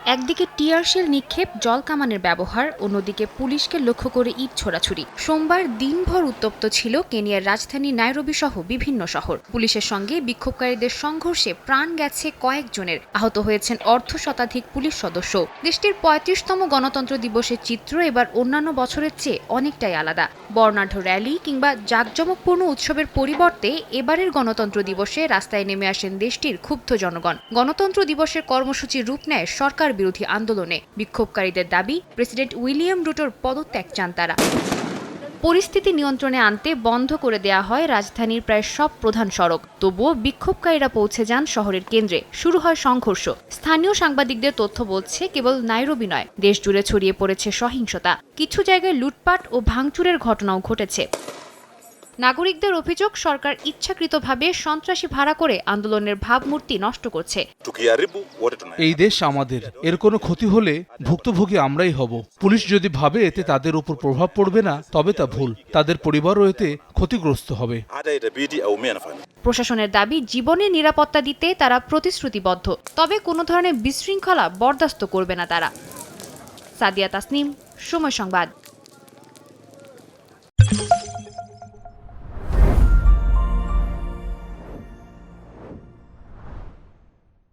একদিকে টিয়ারশেল নিক্ষেপ, জল কামানের ব্যবহার, অন্যদিকে পুলিশকে লক্ষ্য করে ইট ছোড়াছুড়ি। সোমবার দিনভর উত্তপ্ত ছিল কেনিয়ার রাজধানী নাইরোবি সহ বিভিন্ন শহর। পুলিশের সঙ্গে বিক্ষোভকারীদের সংঘর্ষে প্রাণ গেছে কয়েকজনের, আহত হয়েছেন অর্ধশতাধিক পুলিশ সদস্য। দেশটির ৩৫তম গণতন্ত্র দিবসের চিত্র এবার অন্যান্য বছরের চেয়ে অনেকটাই আলাদা। বর্ণাঢ্য র্যালি কিংবা জাঁকজমকপূর্ণ উৎসবের পরিবর্তে এবারের গণতন্ত্র দিবসে রাস্তায় নেমে আসেন দেশটির ক্ষুব্ধ জনগণ। গণতন্ত্র দিবসের কর্মসূচির রূপ নেয় সরকার বিরোধী আন্দোলনে। বিক্ষোভকারীদের দাবি, প্রেসিডেন্ট উইলিয়াম রুটোর পদত্যাগ চান তারা। পরিস্থিতি নিয়ন্ত্রণে আনতে বন্ধ করে দেয়া হয় রাজধানীর প্রায় সব প্রধান সড়ক। তবুও বিক্ষোভকারীরা পৌঁছে যান শহরের কেন্দ্রে। শুরু হয় সংঘর্ষ। স্থানীয় সাংবাদিকদের তথ্য বলছে, কেবল নাইরোবি নয়, দেশজুড়ে ছড়িয়ে পড়েছে সহিংসতা। কিছু জায়গায় লুটপাট ও ভাঙচুরের ঘটনাও ঘটেছে। নাগরিকদের অভিযোগ, সরকার ইচ্ছাকৃতভাবে সন্ত্রাসী ভাড়া করে আন্দোলনের ভাবমূর্তি নষ্ট করছে। এই দেশ আমাদের, এর কোনো ক্ষতি হলে ভুক্তভোগী আমরাই হব। পুলিশ যদি ভাবে এতে তাদের উপর প্রভাব পড়বে না, তবে তা ভুল। তাদের পরিবারও এতে ক্ষতিগ্রস্ত হবে। প্রশাসনের দাবি, জীবনের নিরাপত্তা দিতে তারা প্রতিশ্রুতিবদ্ধ, তবে কোনো ধরনের বিশৃঙ্খলা বরদাস্ত করবে না তারা। সাদিয়া তাসনিম, সময় সংবাদ।